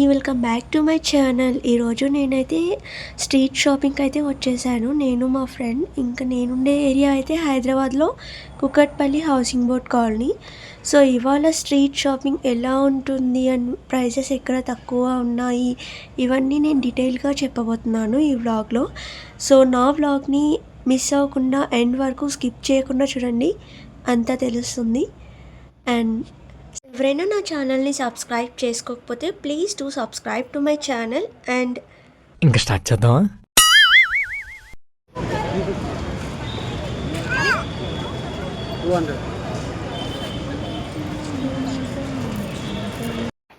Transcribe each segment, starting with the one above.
Welcome back to my channel. ఈరోజు నేనైతే street షాపింగ్కి అయితే వచ్చేసాను. నేను మా ఫ్రెండ్. ఇంకా నేనుండే ఏరియా అయితే హైదరాబాద్లో Kukatpally housing board colony. So ఇవాళ స్ట్రీట్ షాపింగ్ ఎలా ఉంటుంది అండ్ ప్రైసెస్ ఎక్కడ తక్కువ ఉన్నాయి ఇవన్నీ నేను డీటెయిల్గా చెప్పబోతున్నాను ఈ వ్లాగ్లో. సో నా వ్లాగ్ని మిస్ అవ్వకుండా ఎండ్ వరకు స్కిప్ చేయకుండా చూడండి, అంతా తెలుస్తుంది. అండ్ ఎవరైనా నా ఛానల్ని సబ్స్క్రైబ్ చేసుకోకపోతే please do subscribe to my channel. And ఇంకా స్టార్ట్ చేద్దామా?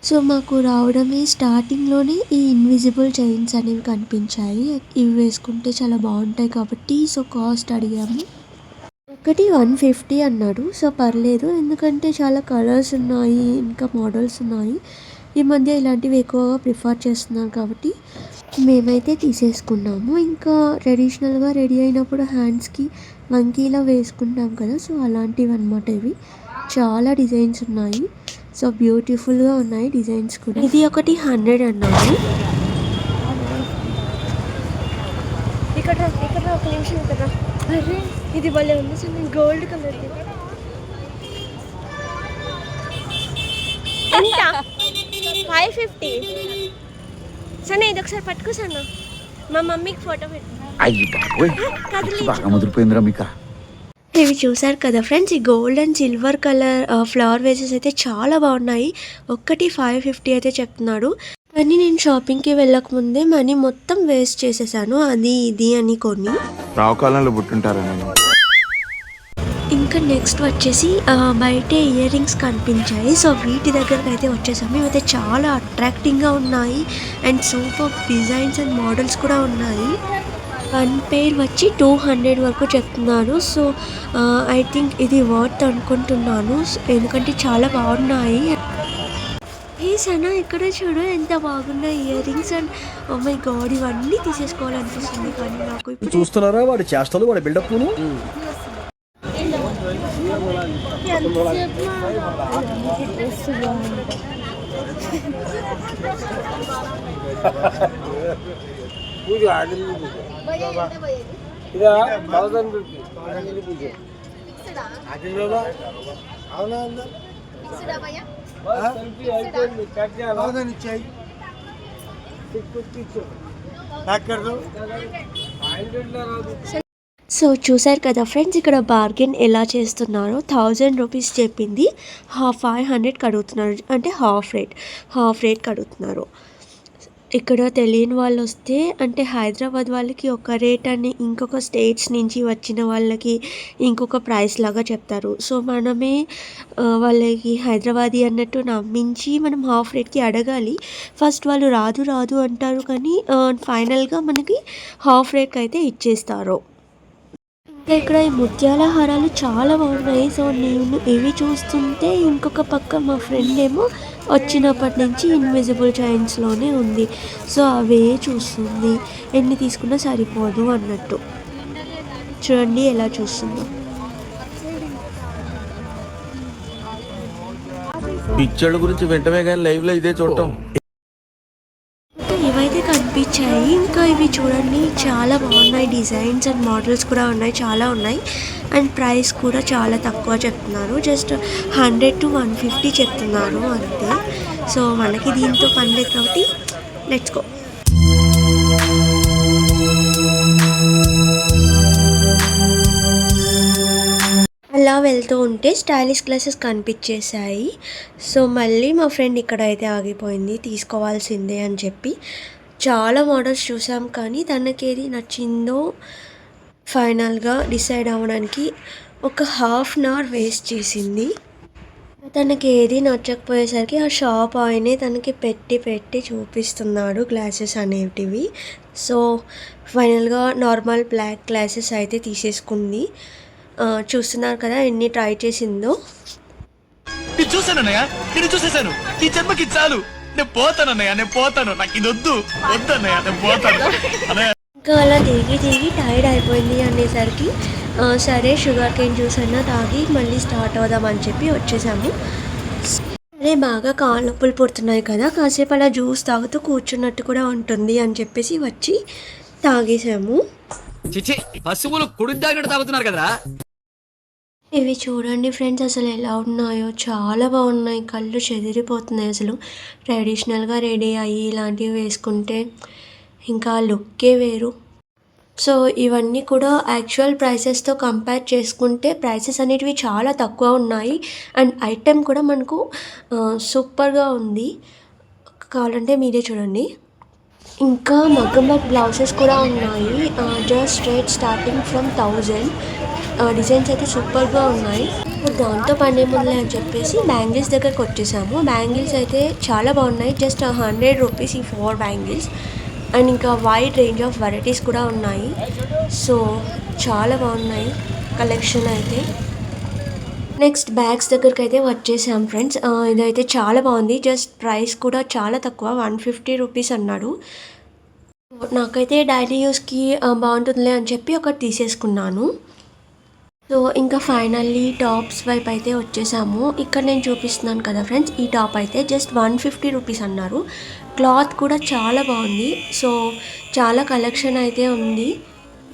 సో మాకు రావడమే స్టార్టింగ్లోనే ఈ ఇన్విజిబుల్ చైన్స్ అనేవి కనిపించాయి. ఇవి వేసుకుంటే చాలా బాగుంటాయి కాబట్టి సో కాస్ట్ అడిగాము. ఒకటి 150 అన్నాడు. సో పర్లేదు, ఎందుకంటే చాలా కలర్స్ ఉన్నాయి, ఇంకా మోడల్స్ ఉన్నాయి. ఈ మధ్య ఇలాంటివి ఎక్కువగా ప్రిఫర్ చేస్తున్నాను కాబట్టి మేమైతే తీసేసుకున్నాము. ఇంకా ట్రెడిషనల్గా రెడీ అయినప్పుడు హ్యాండ్స్కి వంకీలా వేసుకుంటాం కదా, సో అలాంటివి అన్నమాట. ఇవి చాలా డిజైన్స్ ఉన్నాయి, సో బ్యూటిఫుల్గా ఉన్నాయి డిజైన్స్ కూడా. ఇది ఒకటి 100 అన్నాడు. ఇక్కడ ఒక నిమిషం, ఇక్కడ అరే ఇది భలే ఉంది సార్, నేను గోల్డ్ కలర్. ఎంత? 550. సరే ఇది ఒకసారి పట్టుకోసాను, మా మమ్మీకి ఫోటో పెట్టు. ఇవి చూసారు కదా ఫ్రెండ్స్, ఈ gold and silver colour flower versus అయితే చాలా బాగున్నాయి. ఒక్కటి 550 అయితే చెప్తున్నాడు. కానీ నేను షాపింగ్కి వెళ్ళకముందే మనీ మొత్తం వేస్ట్ చేసేసాను, అది ఇది అని కొన్ని. రావుకాలంలో పుట్టుంటారా నేను. ఇంకా నెక్స్ట్ వచ్చేసి బయట ఇయర్ రింగ్స్ కనిపించాయి. సో వీటి దగ్గరకు అయితే వచ్చేసాము. ఇవైతే చాలా అట్రాక్టింగ్గా ఉన్నాయి and super designs and models కూడా ఉన్నాయి. 1 పెయిర్ వచ్చి 200 వరకు చెప్తున్నారు. సో ఐ థింక్ ఇది వర్త్ అనుకుంటున్నాను, ఎందుకంటే చాలా బాగున్నాయి. ఈ సనా ఇక్కడ చూడు ఎంత బాగున్నాయి ear rings and oh my god, ఇవన్నీ తీసేసుకోవాలనిపిస్తుంది. కానీ నాకు ఇప్పుడు చూస్తున్నారా వాడి చేష్టలు, వాడి బిల్డప్. సో చూసారు కదా ఫ్రెండ్స్, ఇక్కడ బార్గెన్ ఎలా చేస్తున్నారో. 1000 రూపీస్ చెప్పింది 500 అడుగుతున్నారు, అంటే హాఫ్ రేట్ అడుగుతున్నారు. ఇక్కడ తెలియని వాళ్ళు వస్తే, అంటే హైదరాబాద్ వాళ్ళకి ఒక రేట్ అని, ఇంకొక స్టేట్స్ నుంచి వచ్చిన వాళ్ళకి ఇంకొక ప్రైస్ లాగా చెప్తారు. సో మనమే వాళ్ళకి హైదరాబాదీ అన్నట్టు నమ్మించి మనం హాఫ్ రేట్కి అడగాలి. ఫస్ట్ వాళ్ళు రాదు అంటారు, కానీ ఫైనల్గా మనకి హాఫ్ రేట్కి అయితే ఇచ్చేస్తారు. ఇక్కడ ఈ ముత్యాల హారాలు చాలా బాగున్నాయి. సో నేను ఇవి చూస్తుంటే ఇంకొక పక్క మా ఫ్రెండ్ ఏమో వచ్చినప్పటి నుంచి ఇన్విజిబుల్ చైన్స్లోనే ఉంది. సో అవే చూస్తుంది, ఎన్ని తీసుకున్నా సరిపోదు అన్నట్టు. చూడండి ఎలా చూస్తుందో. పిక్చర్ల గురించి వెంటనే కానీ లైవ్ లో ఇదే చూడటం. ఇవైతే కనిపించాయి. ఇంకా ఇవి చూడండి చాలా బాగున్నాయి, డిజైన్స్ అండ్ మోడల్స్ కూడా ఉన్నాయి, చాలా ఉన్నాయి. అండ్ ప్రైస్ కూడా చాలా తక్కువ చెప్తున్నారు, జస్ట్ 100 to 150 చెప్తున్నారు అంతే. సో మనకి దీంతో పని లేదు కాబట్టి లెట్స్ గో. అలా వెళ్తూ ఉంటే స్టైలిష్ గ్లాసెస్ కనిపించేశాయి. సో మళ్ళీ మా ఫ్రెండ్ ఇక్కడ అయితే ఆగిపోయింది, తీసుకోవాల్సిందే అని చెప్పి. చాలా మోడల్స్ చూసాం, కానీ తనకేది నచ్చిందో ఫైనల్గా డిసైడ్ అవ్వడానికి ఒక ½ అన్ అవర్ వేస్ట్ చేసింది. తనకి ఏది నచ్చకపోయేసరికి ఆ షాప్ ఆయనే తనకి పెట్టి చూపిస్తున్నాడు గ్లాసెస్ అనేటివి. సో ఫైనల్గా నార్మల్ బ్లాక్ గ్లాసెస్ అయితే తీసేసుకుంది. చూస్తున్నారు కదా ఎన్ని ట్రై చేసిందో. చూసానన్నయ్య, నేను చూసేసాను. ఈ జన్మకి చాలు, నేను పోతానన్నయ్య, నాకు ఇది వద్దన్నయ్య, నేను పోతాను. ఇంకా అలా తిరిగి టైర్డ్ అయిపోయింది అనేసరికి సరే షుగర్ కేన్ జ్యూస్ అన్నా తాగి మళ్ళీ స్టార్ట్ అవుదామని చెప్పి వచ్చేసాము. అదే బాగా కాళ్ళ నొప్పులు పుడుతున్నాయి కదా, కాసేపు అలా జ్యూస్ తాగుతూ కూర్చున్నట్టు కూడా ఉంటుంది అని చెప్పేసి వచ్చి తాగేసాము. చిచి పశువులు కుడిదాగినట్టు తాగుతున్నారు కదరా. ఇవి చూడండి ఫ్రెండ్స్, అసలు ఎలా ఉన్నాయో, చాలా బాగున్నాయి. కళ్ళు చెదిరిపోతున్నాయి అసలు. ట్రెడిషనల్గా రెడీ అయ్యి ఇలాంటివి వేసుకుంటే ఇంకా లుక్కే వేరు. సో ఇవన్నీ కూడా యాక్చువల్ ప్రైసెస్తో కంపేర్ చేసుకుంటే ప్రైసెస్ అనేటివి చాలా తక్కువ ఉన్నాయి. అండ్ ఐటెం కూడా మనకు సూపర్గా ఉంది. కావాలంటే మీరే చూడండి. ఇంకా మగ్గం వర్క్ బ్లౌజెస్ కూడా ఉన్నాయి. Just rate starting from 1000. Designs అయితే సూపర్గా ఉన్నాయి. దాంతో పనే ముందులే అని చెప్పేసి బ్యాంగిల్స్ దగ్గరకు వచ్చేసాము. బ్యాంగిల్స్ అయితే చాలా బాగున్నాయి. జస్ట్ 100 రూపీస్ ఈ 4 బ్యాంగిల్స్. అండ్ ఇంకా వైడ్ రేంజ్ ఆఫ్ వెరైటీస్ కూడా ఉన్నాయి. సో చాలా బాగున్నాయి కలెక్షన్ అయితే. నెక్స్ట్ బ్యాగ్స్ దగ్గరికి అయితే వచ్చేసాం ఫ్రెండ్స్. ఇదైతే చాలా బాగుంది. జస్ట్ ప్రైస్ కూడా చాలా తక్కువ, 150 రూపీస్ అన్నాడు. నాకైతే డైలీ యూస్కి బాగుంటుందిలే అని చెప్పి ఒకటి తీసేసుకున్నాను. సో ఇంకా ఫైనల్లీ టాప్స్ వైపు అయితే వచ్చేసాము. ఇక్కడ నేను చూపిస్తున్నాను కదా ఫ్రెండ్స్, ఈ టాప్ అయితే జస్ట్ 150 రూపీస్ అన్నారు. క్లాత్ కూడా చాలా బాగుంది. సో చాలా కలెక్షన్ అయితే ఉంది.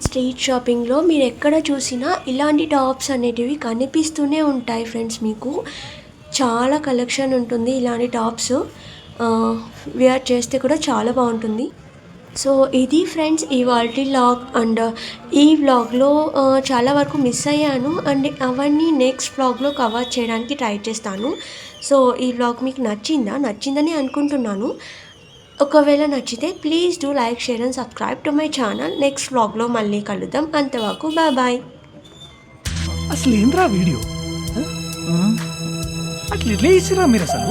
స్ట్రీట్ షాపింగ్లో మీరు ఎక్కడ చూసినా ఇలాంటి టాప్స్ అనేటివి కనిపిస్తూనే ఉంటాయి ఫ్రెండ్స్. మీకు చాలా కలెక్షన్ ఉంటుంది ఇలాంటి టాప్స్. వేర్ చేస్తే కూడా చాలా బాగుంటుంది. సో ఇది ఫ్రెండ్స్ ఇవాల్టి వ్లాగ్. అండ్ ఈ వ్లాగ్లో చాలా వరకు మిస్ అయ్యాను. అండ్ అవన్నీ నెక్స్ట్ వ్లాగ్లో కవర్ చేయడానికి ట్రై చేస్తాను. సో ఈ వ్లాగ్ మీకు నచ్చిందని అనుకుంటున్నాను. ఒకవేళ నచ్చితే please do like, share and subscribe to my channel. Next వ్లాగ్లో మళ్ళీ కలుద్దాం. అంతవరకు బాయ్. అసలు ఏంద్రా వీడియో అట్లా ఎట్లా చేసిరా మీరు అసలు?